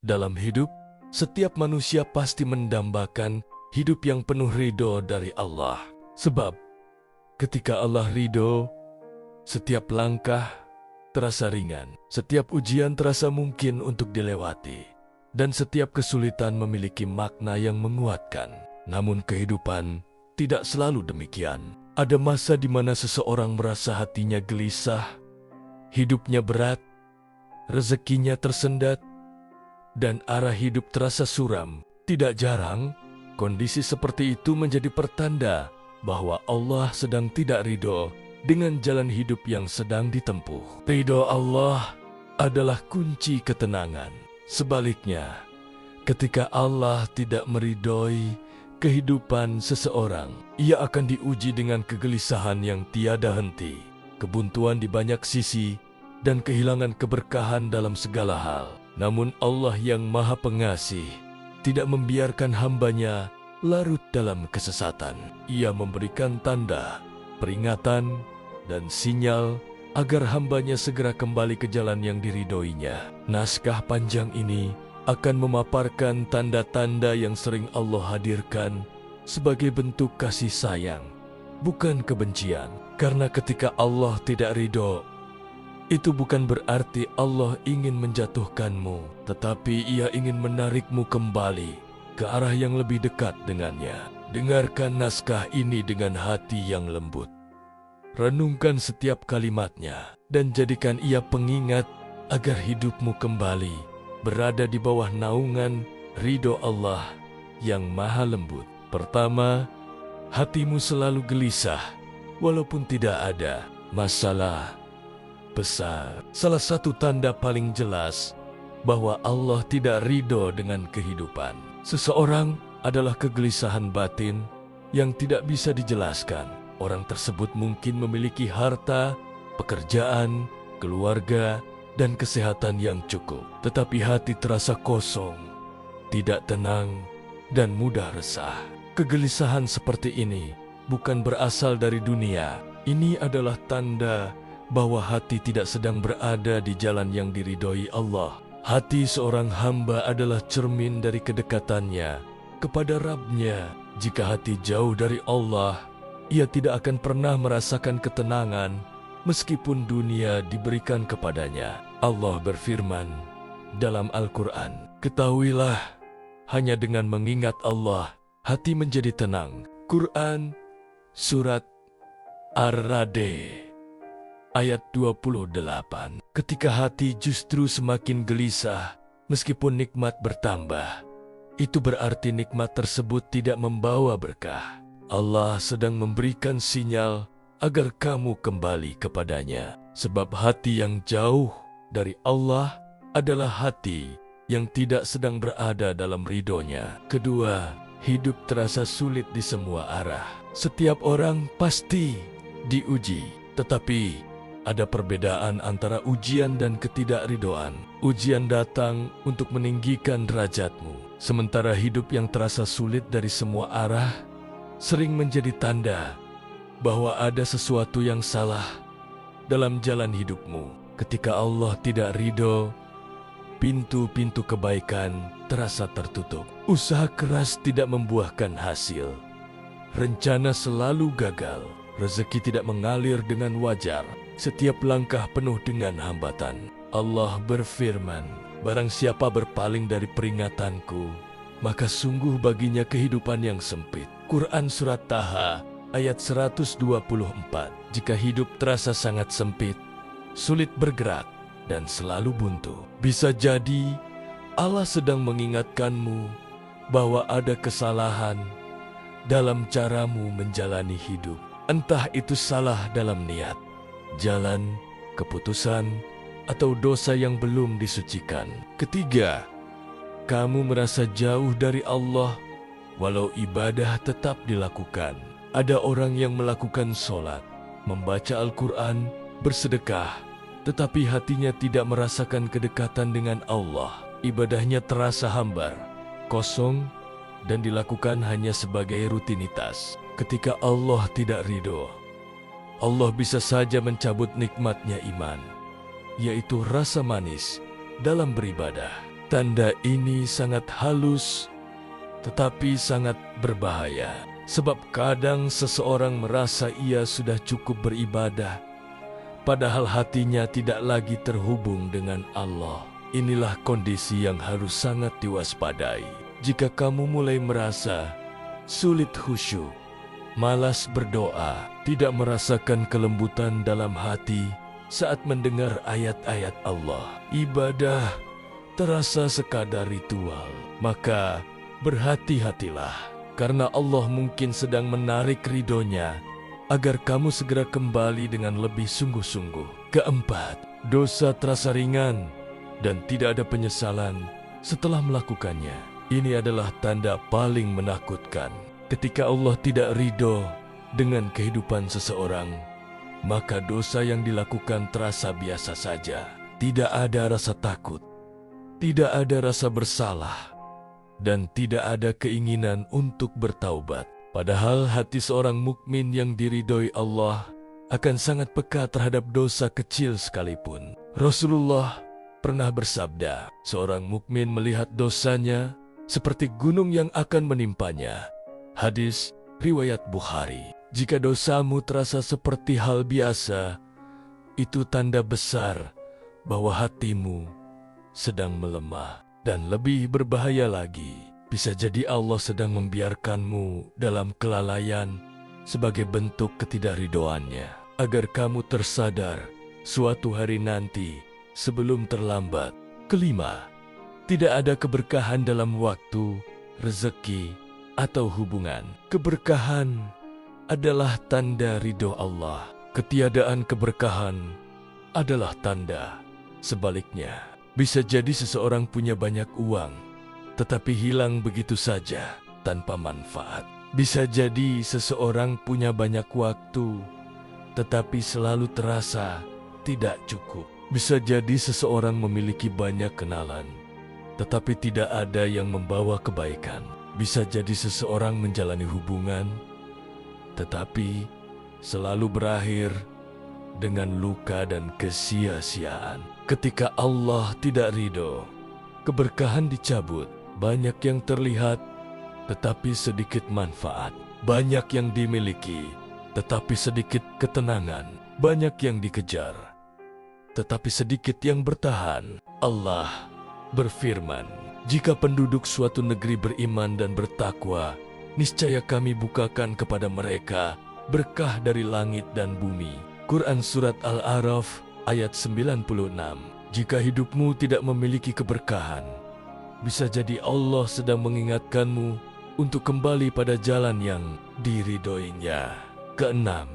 Dalam hidup, setiap manusia pasti mendambakan hidup yang penuh ridho dari Allah. Sebab, ketika Allah ridho, setiap langkah terasa ringan, setiap ujian terasa mungkin untuk dilewati, dan setiap kesulitan memiliki makna yang menguatkan. Namun kehidupan tidak selalu demikian. Ada masa di mana seseorang merasa hatinya gelisah, hidupnya berat, rezekinya tersendat, dan arah hidup terasa suram. Tidak jarang, kondisi seperti itu menjadi pertanda bahwa Allah sedang tidak ridho dengan jalan hidup yang sedang ditempuh. Ridho Allah adalah kunci ketenangan. Sebaliknya, ketika Allah tidak meridhoi kehidupan seseorang, ia akan diuji dengan kegelisahan yang tiada henti, kebuntuan di banyak sisi, dan kehilangan keberkahan dalam segala hal. Namun Allah yang Maha Pengasih tidak membiarkan hambanya larut dalam kesesatan. Ia memberikan tanda, peringatan, dan sinyal agar hambanya segera kembali ke jalan yang diridhoinya. Naskah panjang ini akan memaparkan tanda-tanda yang sering Allah hadirkan sebagai bentuk kasih sayang, bukan kebencian. Karena ketika Allah tidak ridho, itu bukan berarti Allah ingin menjatuhkanmu, tetapi Ia ingin menarikmu kembali ke arah yang lebih dekat dengannya. Dengarkan naskah ini dengan hati yang lembut. Renungkan setiap kalimatnya dan jadikan ia pengingat agar hidupmu kembali berada di bawah naungan ridho Allah yang maha lembut. Pertama, hatimu selalu gelisah walaupun tidak ada masalah besar. Salah satu tanda paling jelas bahwa Allah tidak ridho dengan kehidupan seseorang adalah kegelisahan batin yang tidak bisa dijelaskan. Orang tersebut mungkin memiliki harta, pekerjaan, keluarga, dan kesehatan yang cukup, tetapi hati terasa kosong, tidak tenang, dan mudah resah. Kegelisahan seperti ini bukan berasal dari dunia. Ini adalah tanda bahwa hati tidak sedang berada di jalan yang diridhoi Allah. Hati seorang hamba adalah cermin dari kedekatannya kepada Rabb-Nya. Jika hati jauh dari Allah, ia tidak akan pernah merasakan ketenangan meskipun dunia diberikan kepadanya. Allah berfirman dalam Al-Quran, "Ketahuilah, hanya dengan mengingat Allah, hati menjadi tenang." Quran, Surat Ar-Ra'd, ayat 28. Ketika hati justru semakin gelisah, meskipun nikmat bertambah, itu berarti nikmat tersebut tidak membawa berkah. Allah sedang memberikan sinyal agar kamu kembali kepadanya. Sebab hati yang jauh dari Allah adalah hati yang tidak sedang berada dalam ridhonya. Kedua, hidup terasa sulit di semua arah. Setiap orang pasti diuji, tetapi ada perbedaan antara ujian dan ketidakridhoan. Ujian datang untuk meninggikan derajatmu, sementara hidup yang terasa sulit dari semua arah sering menjadi tanda bahwa ada sesuatu yang salah dalam jalan hidupmu. Ketika Allah tidak ridho, pintu-pintu kebaikan terasa tertutup. Usaha keras tidak membuahkan hasil. Rencana selalu gagal. Rezeki tidak mengalir dengan wajar. Setiap langkah penuh dengan hambatan. Allah berfirman, "Barang siapa berpaling dari peringatanku, maka sungguh baginya kehidupan yang sempit." Quran Surat Taha, ayat 124. Jika hidup terasa sangat sempit, sulit bergerak, dan selalu buntu, bisa jadi Allah sedang mengingatkanmu bahwa ada kesalahan dalam caramu menjalani hidup. Entah itu salah dalam niat, jalan, keputusan, atau dosa yang belum disucikan. Ketiga, kamu merasa jauh dari Allah walau ibadah tetap dilakukan. Ada orang yang melakukan sholat, membaca Al-Quran, bersedekah, tetapi hatinya tidak merasakan kedekatan dengan Allah. Ibadahnya terasa hambar, kosong, dan dilakukan hanya sebagai rutinitas. Ketika Allah tidak ridho, Allah bisa saja mencabut nikmatnya iman, yaitu rasa manis dalam beribadah. Tanda ini sangat halus, tetapi sangat berbahaya. Sebab kadang seseorang merasa ia sudah cukup beribadah, padahal hatinya tidak lagi terhubung dengan Allah. Inilah kondisi yang harus sangat diwaspadai. Jika kamu mulai merasa sulit khusyuk, malas berdoa, tidak merasakan kelembutan dalam hati saat mendengar ayat-ayat Allah, ibadah terasa sekadar ritual, maka berhati-hatilah. Karena Allah mungkin sedang menarik ridhonya agar kamu segera kembali dengan lebih sungguh-sungguh. Keempat, dosa terasa ringan dan tidak ada penyesalan setelah melakukannya. Ini adalah tanda paling menakutkan. Ketika Allah tidak ridho dengan kehidupan seseorang, maka dosa yang dilakukan terasa biasa saja. Tidak ada rasa takut, tidak ada rasa bersalah, dan tidak ada keinginan untuk bertaubat. Padahal hati seorang mukmin yang diridhoi Allah akan sangat peka terhadap dosa kecil sekalipun. Rasulullah pernah bersabda, seorang mukmin melihat dosanya seperti gunung yang akan menimpanya. Hadis riwayat Bukhari. Jika dosamu terasa seperti hal biasa, itu tanda besar bahwa hatimu sedang melemah. Dan lebih berbahaya lagi, bisa jadi Allah sedang membiarkanmu dalam kelalaian sebagai bentuk ketidakridhoannya, agar kamu tersadar suatu hari nanti sebelum terlambat. Kelima, tidak ada keberkahan dalam waktu, rezeki, atau hubungan. Keberkahan adalah tanda ridho Allah. Ketiadaan keberkahan adalah tanda sebaliknya. Bisa jadi seseorang punya banyak uang, tetapi hilang begitu saja tanpa manfaat. Bisa jadi seseorang punya banyak waktu, tetapi selalu terasa tidak cukup. Bisa jadi seseorang memiliki banyak kenalan, tetapi tidak ada yang membawa kebaikan. Bisa jadi seseorang menjalani hubungan, tetapi selalu berakhir dengan luka dan kesia-siaan. Ketika Allah tidak ridho, keberkahan dicabut. Banyak yang terlihat, tetapi sedikit manfaat. Banyak yang dimiliki, tetapi sedikit ketenangan. Banyak yang dikejar, tetapi sedikit yang bertahan. Allah berfirman, jika penduduk suatu negeri beriman dan bertakwa, niscaya kami bukakan kepada mereka berkah dari langit dan bumi. Quran Surat Al-A'raf ayat 96. Jika hidupmu tidak memiliki keberkahan, bisa jadi Allah sedang mengingatkanmu untuk kembali pada jalan yang diridhoinya. Keenam,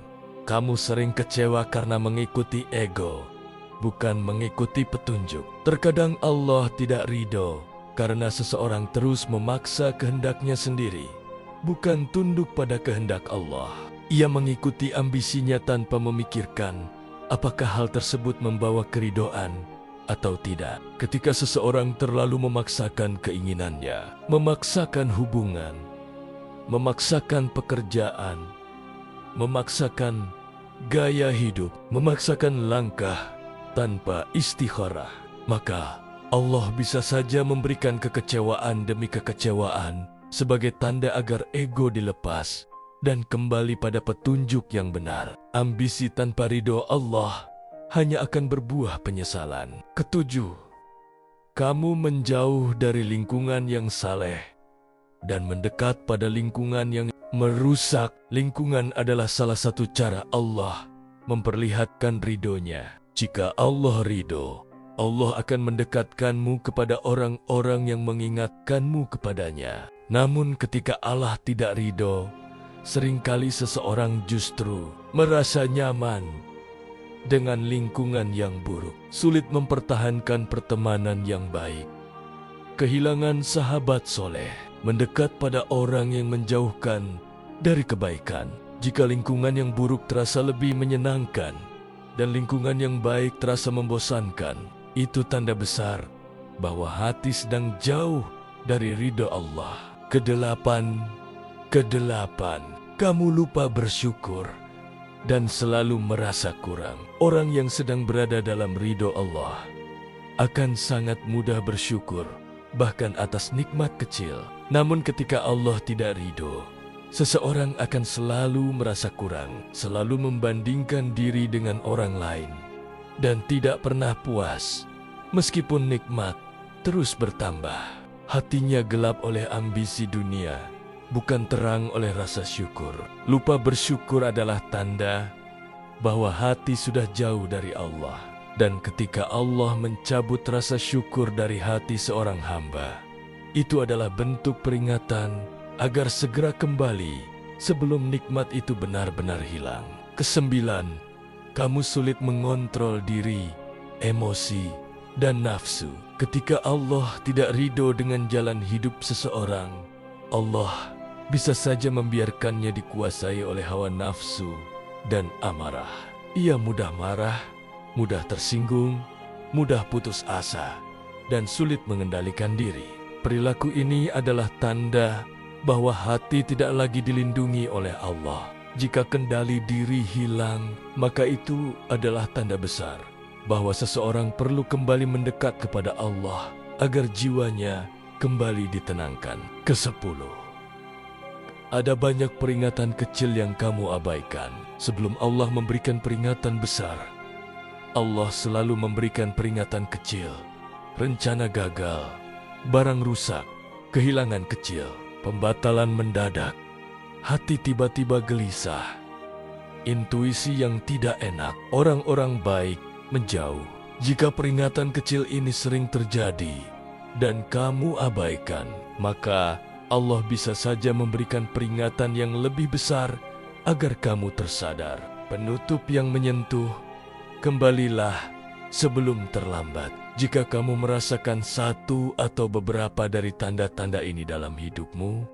kamu sering kecewa karena mengikuti ego, bukan mengikuti petunjuk. Terkadang Allah tidak ridho karena seseorang terus memaksa kehendaknya sendiri, bukan tunduk pada kehendak Allah. Ia mengikuti ambisinya tanpa memikirkan apakah hal tersebut membawa keridhaan atau tidak. Ketika seseorang terlalu memaksakan keinginannya, memaksakan hubungan, memaksakan pekerjaan, memaksakan gaya hidup, memaksakan langkah tanpa istikharah, maka Allah bisa saja memberikan kekecewaan demi kekecewaan sebagai tanda agar ego dilepas dan kembali pada petunjuk yang benar. Ambisi tanpa ridho Allah hanya akan berbuah penyesalan. Ketujuh, kamu menjauh dari lingkungan yang saleh dan mendekat pada lingkungan yang merusak. Lingkungan adalah salah satu cara Allah memperlihatkan ridhonya. Jika Allah ridho, Allah akan mendekatkanmu kepada orang-orang yang mengingatkanmu kepadanya. Namun ketika Allah tidak ridho, seringkali seseorang justru merasa nyaman dengan lingkungan yang buruk, sulit mempertahankan pertemanan yang baik, kehilangan sahabat soleh, mendekat pada orang yang menjauhkan dari kebaikan. Jika lingkungan yang buruk terasa lebih menyenangkan dan lingkungan yang baik terasa membosankan, itu tanda besar bahwa hati sedang jauh dari ridho Allah. Kedelapan, kamu lupa bersyukur dan selalu merasa kurang. Orang yang sedang berada dalam ridho Allah akan sangat mudah bersyukur bahkan atas nikmat kecil. Namun ketika Allah tidak ridho, seseorang akan selalu merasa kurang, selalu membandingkan diri dengan orang lain, dan tidak pernah puas. Meskipun nikmat terus bertambah, hatinya gelap oleh ambisi dunia, bukan terang oleh rasa syukur. Lupa bersyukur adalah tanda bahwa hati sudah jauh dari Allah. Dan ketika Allah mencabut rasa syukur dari hati seorang hamba, itu adalah bentuk peringatan agar segera kembali sebelum nikmat itu benar-benar hilang. Kesembilan, kamu sulit mengontrol diri, emosi, dan nafsu. Ketika Allah tidak ridho dengan jalan hidup seseorang, Allah bisa saja membiarkannya dikuasai oleh hawa nafsu dan amarah. Ia mudah marah, mudah tersinggung, mudah putus asa, dan sulit mengendalikan diri. Perilaku ini adalah tanda bahwa hati tidak lagi dilindungi oleh Allah. Jika kendali diri hilang, maka itu adalah tanda besar bahwa seseorang perlu kembali mendekat kepada Allah agar jiwanya kembali ditenangkan. Kesepuluh, ada banyak peringatan kecil yang kamu abaikan. Sebelum Allah memberikan peringatan besar, Allah selalu memberikan peringatan kecil. Rencana gagal, barang rusak, kehilangan kecil, pembatalan mendadak, hati tiba-tiba gelisah, intuisi yang tidak enak, orang-orang baik menjauh. Jika peringatan kecil ini sering terjadi dan kamu abaikan, maka Allah bisa saja memberikan peringatan yang lebih besar agar kamu tersadar. Penutup yang menyentuh, kembalilah sebelum terlambat. Jika kamu merasakan satu atau beberapa dari tanda-tanda ini dalam hidupmu,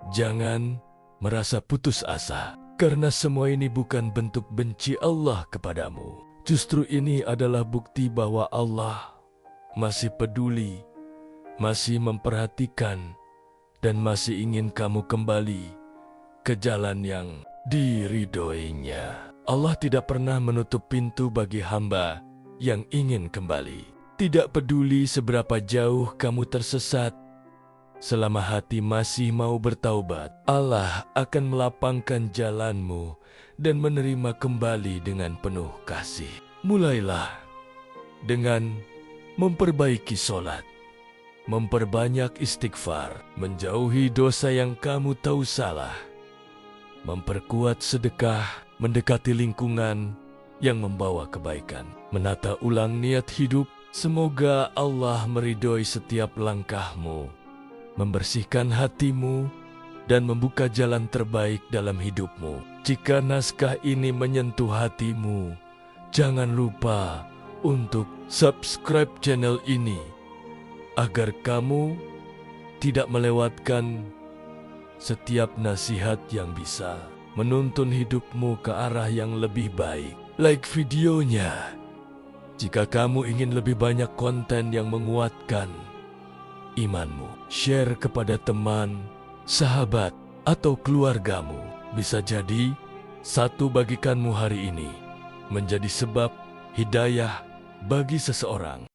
jangan merasa putus asa, karena semua ini bukan bentuk benci Allah kepadamu. Justru ini adalah bukti bahwa Allah masih peduli, masih memperhatikan, dan masih ingin kamu kembali ke jalan yang diridhoinya. Allah tidak pernah menutup pintu bagi hamba yang ingin kembali. Tidak peduli seberapa jauh kamu tersesat, selama hati masih mau bertaubat, Allah akan melapangkan jalanmu dan menerima kembali dengan penuh kasih. Mulailah dengan memperbaiki sholat, memperbanyak istighfar, menjauhi dosa yang kamu tahu salah, memperkuat sedekah, mendekati lingkungan yang membawa kebaikan, menata ulang niat hidup. Semoga Allah meridhoi setiap langkahmu, membersihkan hatimu, dan membuka jalan terbaik dalam hidupmu. Jika naskah ini menyentuh hatimu, jangan lupa untuk subscribe channel ini agar kamu tidak melewatkan setiap nasihat yang bisa menuntun hidupmu ke arah yang lebih baik. Like videonya jika kamu ingin lebih banyak konten yang menguatkan imanmu. Share kepada teman, sahabat, atau keluargamu. Bisa jadi satu bagikanmu hari ini menjadi sebab hidayah bagi seseorang.